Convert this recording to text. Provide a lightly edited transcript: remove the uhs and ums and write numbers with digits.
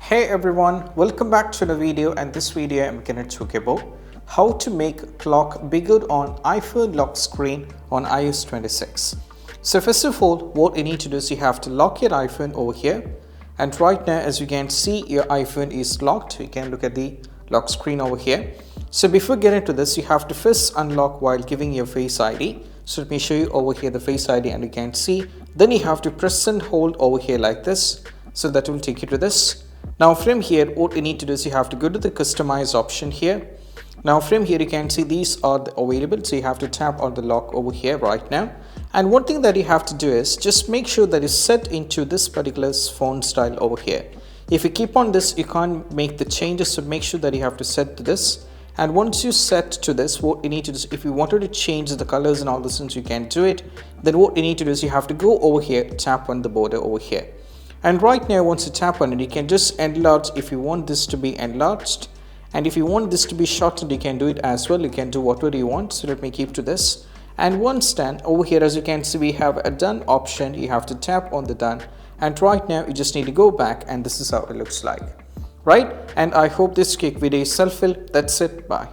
Hey everyone, welcome back to the video, and this video I'm going to talk about how to make clock bigger on iPhone lock screen on iOS 26. So first of all, what you need to do is you have to lock your iPhone over here, and right now as you can see your iPhone is locked. You can look at the lock screen over here. So before getting to this, you have to first unlock while giving your Face ID. So let me show you over here the Face ID, and you can see then you have to press and hold over here like this. So that will take you to this. Now from here, what you need to do is you have to go to the customize option here. Now from here you can see these are available, so you have to tap on the lock over here right now. And one thing that you have to do is just make sure that it's set into this particular font style over here. If you keep on this, you can't make the changes, so make sure that you have to set to this. And once you set to this, what you need to do is, if you wanted to change the colors and all this, since you can do it, then what you need to do is you have to go over here, tap on the border over here. And right now once you tap on it, you can just enlarge if you want this to be enlarged, and if you want this to be shortened, you can do it as well. You can do whatever you want. So let me keep to this. And once done, over here as you can see we have a done option. You have to tap on the done, and right now you just need to go back, and this is how it looks like, right? And I hope this quick video is helpful. That's it. Bye.